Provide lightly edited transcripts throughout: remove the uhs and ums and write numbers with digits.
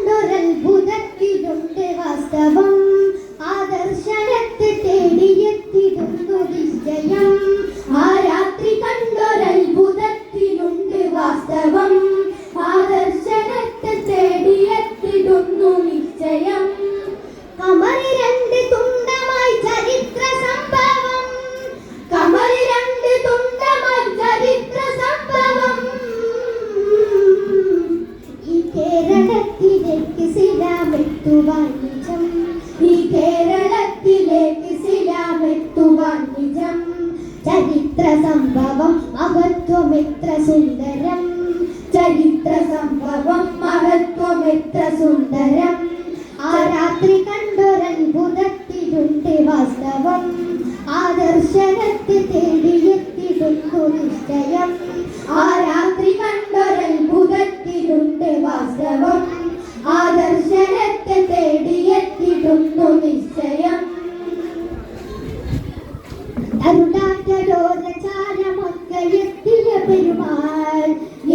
കണ്ടൊരത്ഭുതത്തിലുണ്ട് വാസ്തവം. ആദർശനത്തെ തേടിയെത്തിടുന്നു നിശ്ചയം. ആ രാത്രി കണ്ടൊരത്ഭുതത്തിലുണ്ട് വാസ്തവം. ആദർശനത്തെ തേടിയെത്തിടുന്നു നിശ്ചയം. കമറി രണ്ട് തുണ്ടമായി ചരിത്ര സംഭവം. കമറി രണ്ട് തുണ്ടമായി ചരിത്ര സംഭവം. ഈ കേരളത്തിലേക്ക് സിലാമെത്തുവാൻ നിജം. ഈ കേരളത്തിലേക്ക് സിലാമെത്തുവാൻ നിജം. ചരിത്ര സംഭവം മഹത്വമെത്ര സുന്ദരം. ചരിത്ര സംഭവം മഹത്വമെത്ര സുന്ദരം. ആ രാത്രി കണ്ടൊരത്ഭുതത്തിലുണ്ട് വാസ്തവം. ആദർശനത്തെ തേടിയെത്തിടുന്നു നിശ്ചയം. ആ രാത്രി കണ്ടൊരത്ഭുതത്തിലുണ്ട് വാസ്തവം. ആദർശനത്തെ തേടിയെത്തിടുന്നു നിശ്ചയം. അരുണാചലോരചാരമൊക്കെ എത്തിയ പെരുമാൾ.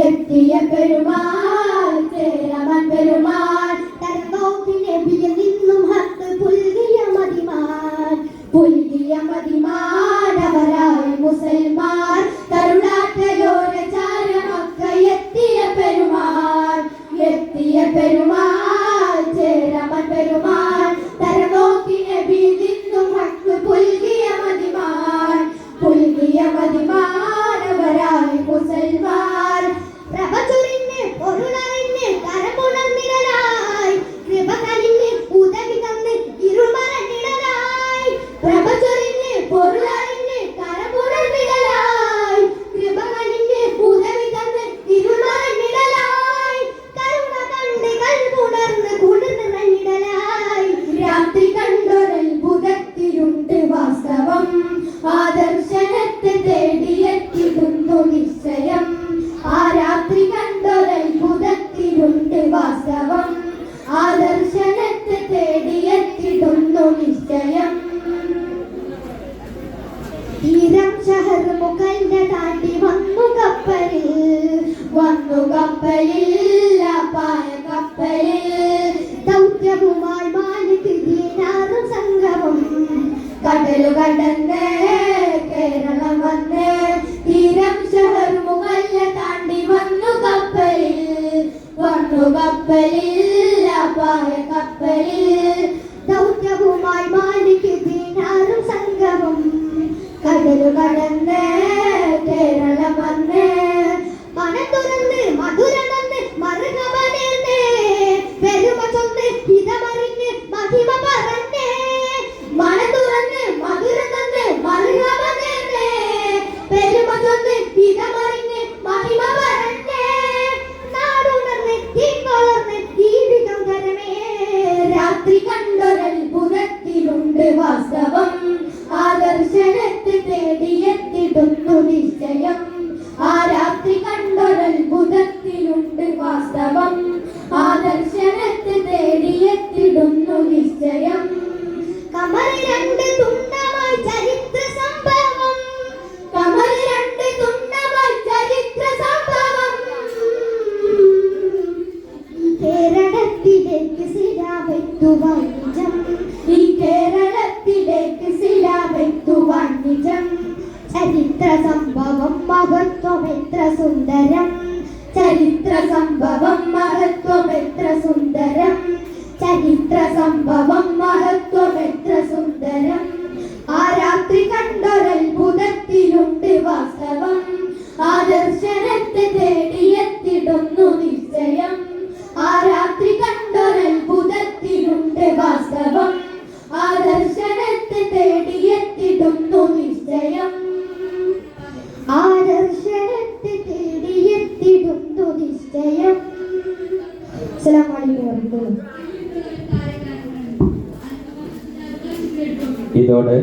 എത്തിയ പെരുമാൾ ചേരവൻ പെരുമാൾ. തരനോക്കിനെബിയിൽ നിന്നും ഹത്ത് പുൽകിയ മതിമാൻ. പുൽകിയ മതിമാൻ അവരായി മുസൽമാൻ. കരുണാചലോരചാരമൊക്കെ എത്തിയ പെരുമാൾ. എത്തിയ പെരുമാൾ ചേരവൻ പെരുമാൾ. തരനോക്കിനെബിയിൽ നിന്നും ഹത്ത് പുൽകിയ മതിമാൻ. പുൽകിയ മതിമാൻ അവരായി മുസൽമാൻ. പ്രഭ ചൊരിഞ്ഞ് പൊരുളറിഞ്ഞ് കരമുണർന്നിടലായി. കൃപ കനിഞ്ഞ് ഉദവി തന്ന് ഇരുമരനിടലായി. പ്രഭ ചൊരിഞ്ഞ് പൊരുളറിഞ്ഞ് കരമുണർന്നിടലായി. കൃപ കനിഞ്ഞ് ഉദവി തന്ന് ഇരുമരനിടലായി. കരുണ കണ്ട് കൽവുണർന്ന് കുളിർന്നിടലായി. രാത്രി കണ്ടൊരത്ഭുതത്തിലുണ്ട് വാസ്തവം. ആദർശനത്തെ തേടിയെത്തിടുന്നു നിശ്ചയം. ആ രാത്രി കണ്ടൊരത്ഭുതത്തിലുണ്ട് വാസ്തവം. ആദർശനത്തെ തേടിയെത്തിടുന്നു നിശ്ചയം. തീരം ഷഹർ മുഖല്ല താണ്ടി വന്നു കപ്പലിൽ. വന്നു കപ്പലിൽ പായ കപ്പലിൽ. ദൗത്യവുമായി മാലിക് ദീനാറും സംഗമം. കടലു കടന്ന് കേരളം വന്ന്. തീരം ഷഹർ മുഖല്ല താണ്ടി വന്നു കപ്പലിൽ. വന്നു കപ്പലിൽ പായ കപ്പലിൽ. ദൗത്യവുമായി മാലിക് ദീനാറും സംഗമം. കടലു കടന്ന് കേരളം വന്ന്. മനം തുറന്ന് മധുരമെന്ന് മറുകവ നേർന്ന്. പെരുമ ചൊന്ന് ഹിതമറിഞ്ഞ് മഹിമ പറഞ്ഞ്. മനം തുറന്ന് മധുരമെന്ന് മറുകവ നേർന്ന്. പെരുമ ചൊന്ന് ഹിതമറിഞ്ഞ് മഹിമ പറഞ്ഞ്. നാടുണർന്ന് തീക്കൊളർന്ന് ജീവിതം കരമേ. രാത്രി കണ്ടൊരത്ഭുതത്തിലുണ്ട് വാസ്തവം. ആദർശനത്തെ തേടിയെത്തിടുന്നു നിശ്ചയം. ആ രാത്രി കണ്ടൊരത്ഭുതത്തിലുണ്ട് വാസ്തവം. ആദർശനത്തെ തേടിയെത്തിടുന്നു നിശ്ചയം. കമറി രണ്ട് തുണ്ടമായി ചരിത്ര സംഭവം. കമറി രണ്ട് തുണ്ടമായി ചരിത്ര സംഭവം. കേരളത്തിലേക്ക് സിലാമെത്തുവാൻ നിജം. ഈ കേരളത്തിലേക്ക് സിലാമെത്തുവാൻ നിജം. ചരിത്ര സംഭവം മഹത്വമെത്ര സുന്ദരം. ചരിത്ര സംഭവം മഹത്വമെത്ര സുന്ദരം. ചരിത്ര സംഭവം മഹത്വമെത്ര സുന്ദരം. ആ രാത്രി കണ്ടൊരത്ഭുതത്തിലുണ്ട് വാസ്തവം. ആദർശനത്തെ തേടിയെത്തിടുന്നു നിശ്ചയം. ആ രാത്രി കണ്ടൊരത്ഭുതത്തിലുണ്ട് വാസ്തവം. ആദർശനത്തെ തേടിയെത്തിടുന്നു നിശ്ചയം. ആദർശനത്തെ തേടിയെത്തിടുന്നു നിശ്ചയം. അസ്സലാമു അലൈക്കും വറഹ്മത്തുള്ളാഹി. ഇതോടെ